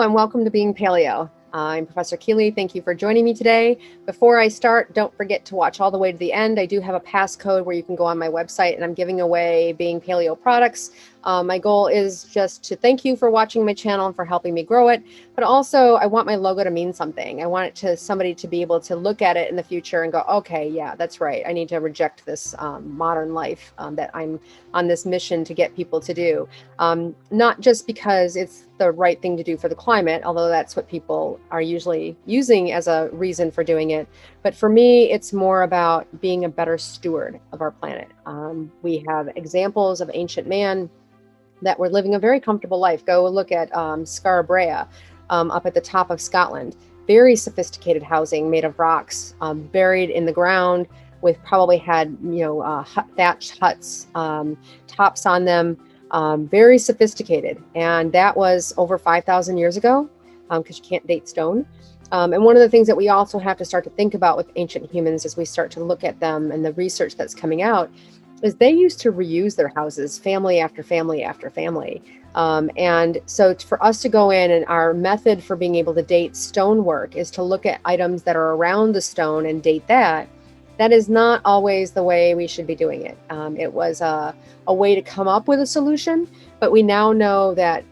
and welcome to Being Paleo. I'm Professor Keeley. Thank you for joining me today. Before I start, don't forget to watch all the way to the end. I do have a passcode where you can go on my website, and I'm giving away Being Paleo products. My goal is just to thank you for watching my channel and for helping me grow it. But also, I want my logo to mean something. I want it to somebody to be able to look at it in the future and go, okay, yeah, that's right. I need to reject this modern life that I'm on this mission to get people to do. Not just because it's the right thing to do for the climate, although that's what people are usually using as a reason for doing it. But for me, it's more about being a better steward of our planet. We have examples of ancient man that were living a very comfortable life. Go look at Scarborough up at the top of Scotland. Very sophisticated housing made of rocks, buried in the ground, with probably had thatched huts, tops on them, very sophisticated. And that was over 5,000 years ago, because you can't date stone. And one of the things that we also have to start to think about with ancient humans as we start to look at them and the research that's coming out is they used to reuse their houses, family after family after family. And so for us to go in, and our method for being able to date stonework is to look at items that are around the stone and date that. That is not always the way we should be doing it. It was a way to come up with a solution, but we now know that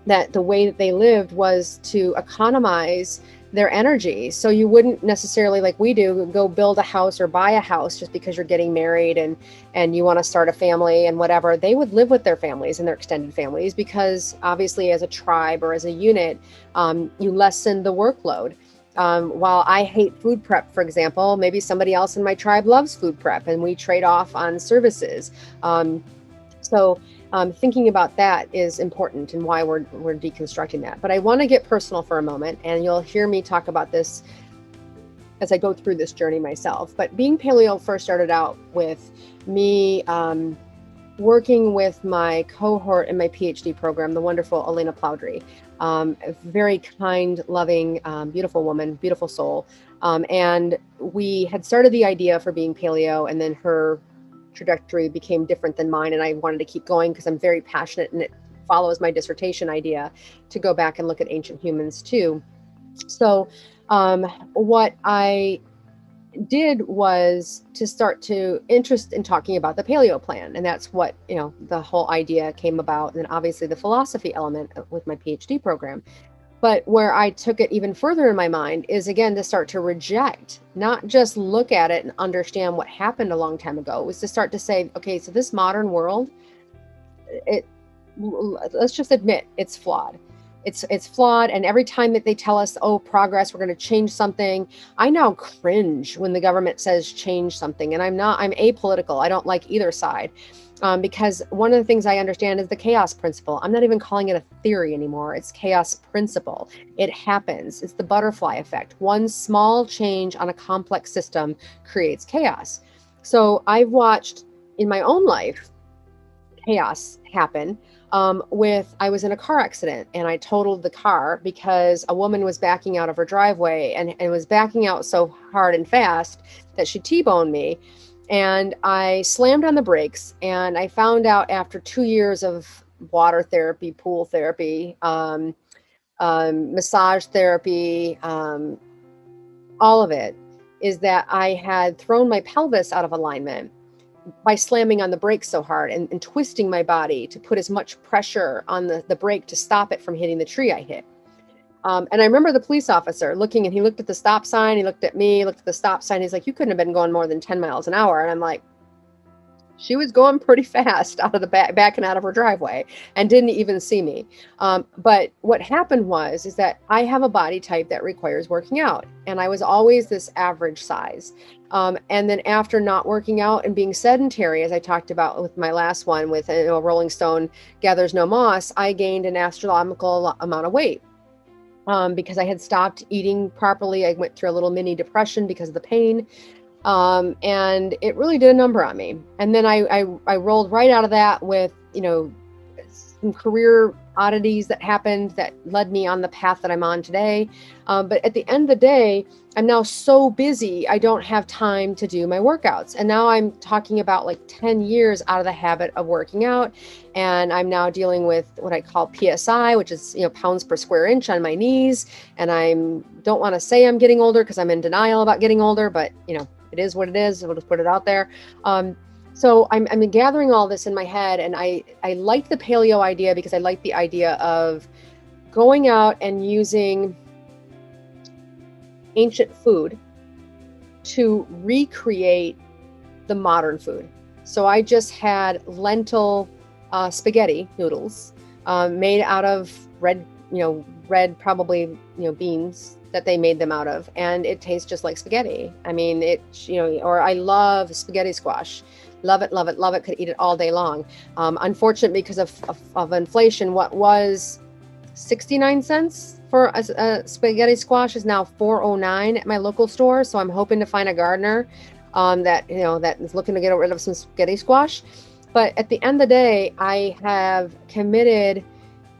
the way that they lived was to economize their energy. So you wouldn't necessarily, like we do, go build a house or buy a house just because you're getting married and you want to start a family and whatever. They would live with their families and their extended families because obviously as a tribe or as a unit, you lessen the workload. While I hate food prep, for example, maybe somebody else in my tribe loves food prep and we trade off on services. Thinking about that is important and why we're deconstructing that. But I want to get personal for a moment, and you'll hear me talk about this as I go through this journey myself. But Being Paleo first started out with me working with my cohort in my PhD program, the wonderful Elena Plowdry, a very kind, loving, beautiful woman, beautiful soul. And we had started the idea for Being Paleo, and then her trajectory became different than mine, and I wanted to keep going because I'm very passionate, and it follows my dissertation idea to go back and look at ancient humans too. So what I did was to start to interest in talking about the paleo plan, and that's what the whole idea came about, and obviously the philosophy element with my PhD program. But where I took it even further in my mind is, again, to start to reject, not just look at it and understand what happened a long time ago. It was to start to say, okay, so this modern world, let's just admit it's flawed. It's flawed. And every time that they tell us, oh, progress, we're going to change something, I now cringe when the government says change something. And I'm apolitical. I don't like either side. Because one of the things I understand is the chaos principle. I'm not even calling it a theory anymore. It's chaos principle. It happens. It's the butterfly effect. One small change on a complex system creates chaos. So I've watched in my own life chaos happen. I was in a car accident and I totaled the car because a woman was backing out of her driveway and was backing out so hard and fast that she T-boned me. And I slammed on the brakes, and I found out after 2 years of water therapy, pool therapy, massage therapy, all of it, is that I had thrown my pelvis out of alignment by slamming on the brakes so hard and twisting my body to put as much pressure on the brake to stop it from hitting the tree I hit. And I remember the police officer looking, and he looked at the stop sign, he looked at me, looked at the stop sign. He's like, you couldn't have been going more than 10 miles an hour. And I'm like, she was going pretty fast out of the backing out of her driveway and didn't even see me. But what happened is that I have a body type that requires working out. And I was always this average size. And then after not working out and being sedentary, as I talked about with my last one with a Rolling Stone gathers no moss, I gained an astronomical amount of weight. Because I had stopped eating properly. I went through a little mini depression because of the pain. And it really did a number on me. And then I rolled right out of that with, some career oddities that happened that led me on the path that I'm on today. But at the end of the day, I'm now so busy, I don't have time to do my workouts. And now I'm talking about like 10 years out of the habit of working out. And I'm now dealing with what I call PSI, which is, pounds per square inch on my knees. And I don't want to say I'm getting older because I'm in denial about getting older, but it is what it is. We'll just put it out there. So I'm gathering all this in my head, and I like the paleo idea because I like the idea of going out and using ancient food to recreate the modern food. So I just had lentil spaghetti noodles made out of red probably beans that they made them out of, and it tastes just like spaghetti. I mean, or I love spaghetti squash. Love it, love it, love it. Could eat it all day long. Unfortunately, because of inflation, what was 69 cents for a spaghetti squash is now $4.09 at my local store. So I'm hoping to find a gardener that is looking to get rid of some spaghetti squash. But at the end of the day, I have committed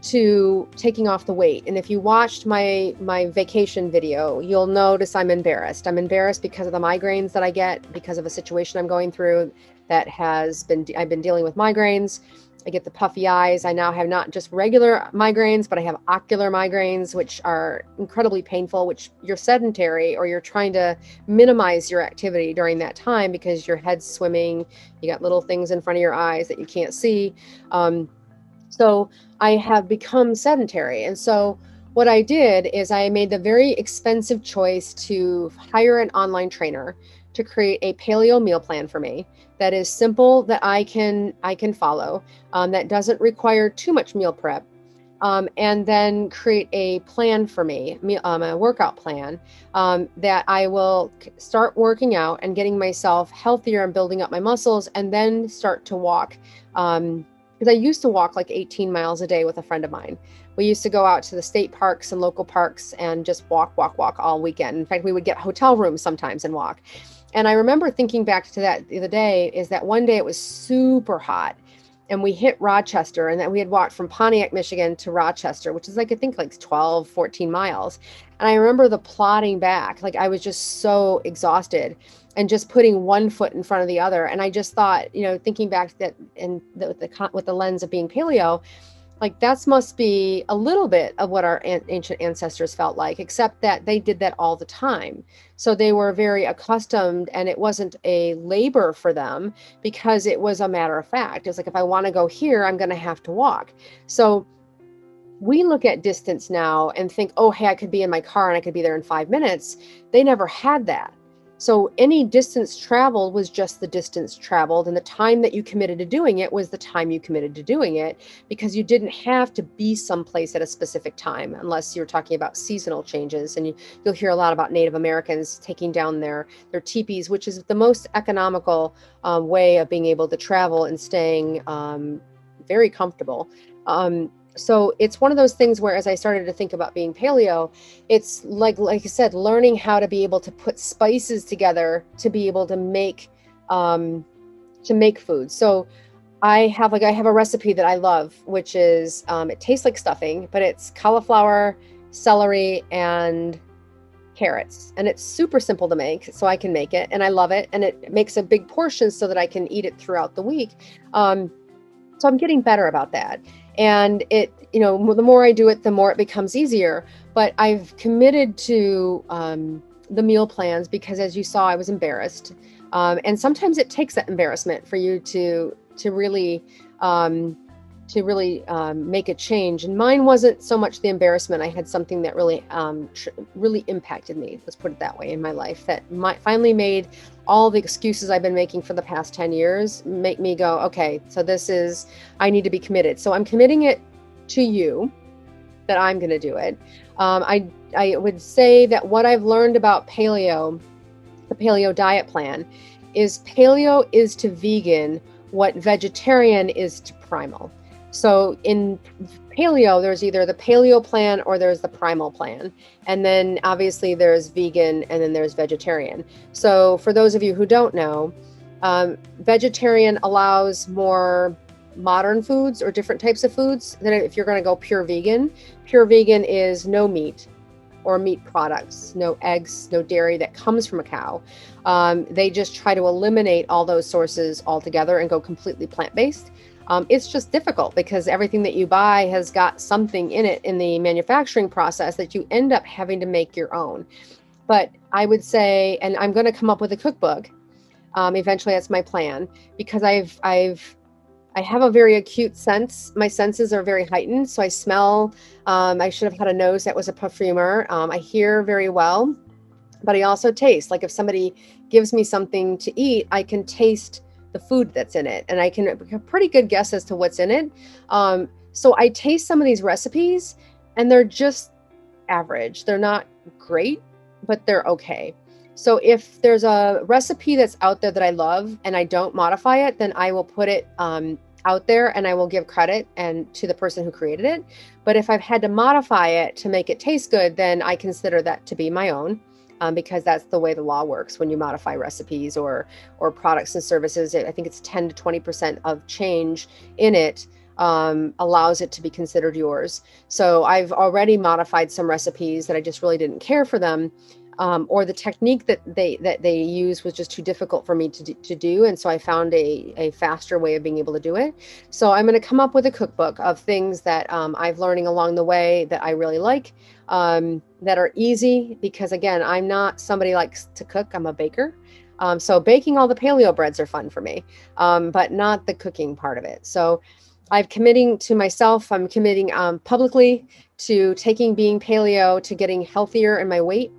to taking off the weight. And if you watched my vacation video, you'll notice I'm embarrassed. I'm embarrassed because of the migraines that I get because of a situation I'm going through that I've been dealing with migraines. I get the puffy eyes. I now have not just regular migraines, but I have ocular migraines, which are incredibly painful, which you're sedentary or you're trying to minimize your activity during that time because your head's swimming. You got little things in front of your eyes that you can't see. So I have become sedentary. And so what I did is I made the very expensive choice to hire an online trainer to create a paleo meal plan for me that is simple, that I can follow, that doesn't require too much meal prep, and then create a plan for me, a workout plan, that I will start working out and getting myself healthier and building up my muscles, and then start to walk. Because I used to walk like 18 miles a day with a friend of mine. We used to go out to the state parks and local parks and just walk all weekend. In fact, we would get hotel rooms sometimes and walk. And I remember thinking back to that the other day, is that one day it was super hot and we hit Rochester, and that we had walked from Pontiac, Michigan to Rochester, which is I think 12, 14 miles. And I remember the plodding back, like I was just so exhausted and just putting one foot in front of the other. And I just thought, thinking back to that with the lens of being paleo, like that must be a little bit of what our ancient ancestors felt like, except that they did that all the time. So they were very accustomed, and it wasn't a labor for them because it was a matter of fact. It's like, if I want to go here, I'm going to have to walk. So we look at distance now and think, oh, hey, I could be in my car and I could be there in 5 minutes. They never had that. So any distance traveled was just the distance traveled, and the time that you committed to doing it was the time you committed to doing it, because you didn't have to be someplace at a specific time, unless you're talking about seasonal changes. And you'll hear a lot about Native Americans taking down their teepees, which is the most economical way of being able to travel and staying very comfortable. So it's one of those things where, as I started to think about being paleo, it's like I said, learning how to be able to put spices together to be able to make food. So I have a recipe that I love, which is it tastes like stuffing, but it's cauliflower, celery, and carrots, and it's super simple to make, so I can make it, and I love it, and it makes a big portion so that I can eat it throughout the week. So I'm getting better about that. And it, the more I do it, the more it becomes easier. But I've committed to the meal plans because, as you saw, I was embarrassed. And sometimes it takes that embarrassment for you to really make a change. And mine wasn't so much the embarrassment. I had something that really impacted me, let's put it that way, in my life, that finally made all the excuses I've been making for the past 10 years make me go, okay, so I need to be committed. So I'm committing it to you that I'm going to do it. I would say that what I've learned about paleo, the paleo diet plan, is paleo is to vegan what vegetarian is to primal. So in paleo, there's either the paleo plan or there's the primal plan. And then obviously there's vegan, and then there's vegetarian. So for those of you who don't know, vegetarian allows more modern foods or different types of foods, then if you're going to go pure vegan is no meat or meat products, no eggs, no dairy that comes from a cow. They just try to eliminate all those sources altogether and go completely plant-based. It's just difficult because everything that you buy has got something in it in the manufacturing process that you end up having to make your own. But I would say, and I'm going to come up with a cookbook. Eventually, that's my plan, because I have a very acute sense. My senses are very heightened. So I smell. I should have had a nose that was a perfumer. I hear very well, but I also taste. Like if somebody gives me something to eat, I can taste the food that's in it, and I can make a pretty good guess as to what's in it. So I taste some of these recipes, and they're just average. They're not great, but they're okay. So if there's a recipe that's out there that I love and I don't modify it, then I will put it out there and I will give credit and to the person who created it. But if I've had to modify it to make it taste good, then I consider that to be my own, because that's the way the law works when you modify recipes or products and services. I think it's 10 to 20% of change in it allows it to be considered yours. So I've already modified some recipes that I just really didn't care for them. Or the technique that they use was just too difficult for me to do. And so I found a faster way of being able to do it. So I'm going to come up with a cookbook of things that I've learning along the way that I really like, that are easy, because again, I'm not somebody who likes to cook. I'm a baker. So baking all the paleo breads are fun for me, but not the cooking part of it. So I'm committing publicly to taking Being Paleo to getting healthier in my weight.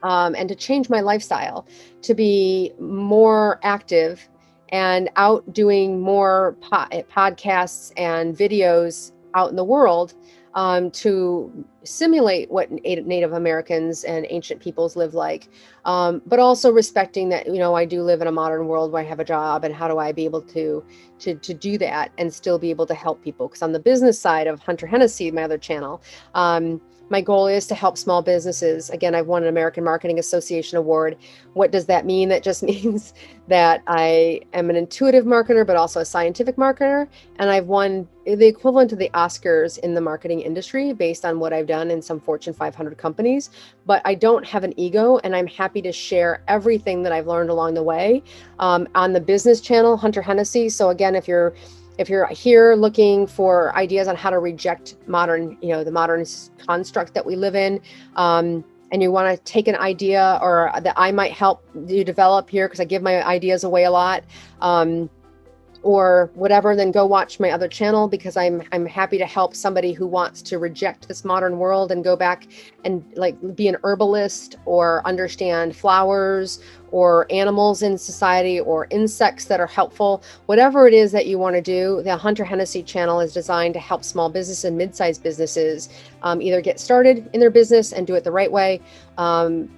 And to change my lifestyle, to be more active and out doing more podcasts and videos out in the world, to simulate what Native Americans and ancient peoples live like, but also respecting that, I do live in a modern world where I have a job, and how do I be able to do that and still be able to help people? Because on the business side of Hunter Hennessy, my other channel, my goal is to help small businesses. Again, I've won an American Marketing Association award. What does that mean? That just means that I am an intuitive marketer, but also a scientific marketer. And I've won the equivalent to the Oscars in the marketing industry based on what I've done in some Fortune 500 companies. But I don't have an ego, and I'm happy to share everything that I've learned along the way on the business channel, Hunter Hennessy. So again, if you're here looking for ideas on how to reject the modern construct that we live in, and you want to take an idea or that I might help you develop here, because I give my ideas away a lot, or whatever, then go watch my other channel, because I'm happy to help somebody who wants to reject this modern world and go back and be an herbalist, or understand flowers or animals in society, or insects that are helpful. Whatever it is that you want to do, the Hunter Hennessy channel is designed to help small business and mid-sized businesses either get started in their business and do it the right way,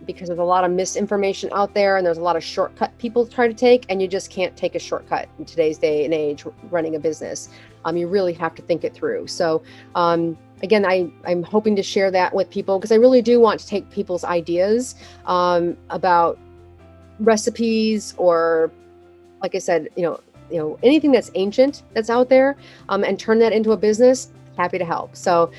because there's a lot of misinformation out there, and there's a lot of shortcut people try to take, and you just can't take a shortcut in today's day and age running a business. You really have to think it through. So again, I'm hoping to share that with people, because I really do want to take people's ideas about recipes, or like I said, anything that's ancient that's out there, and turn that into a business. Happy to help. So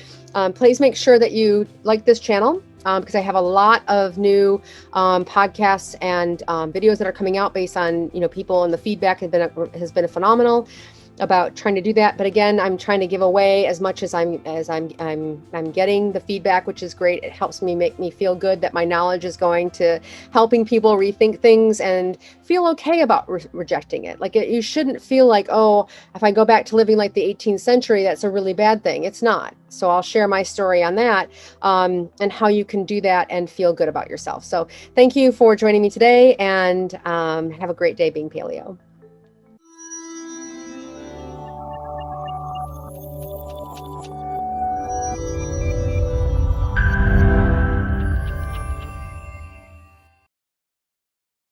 please make sure that you like this channel, because I have a lot of new podcasts and videos that are coming out based on people, and the feedback has been phenomenal about trying to do that. But again, I'm trying to give away as much as I'm getting the feedback, which is great. It helps make me feel good that my knowledge is going to helping people rethink things and feel okay about rejecting it. You shouldn't feel like, oh, if I go back to living like the 18th century, that's a really bad thing. It's not. So I'll share my story on that, and how you can do that and feel good about yourself. So thank you for joining me today, and have a great day being paleo.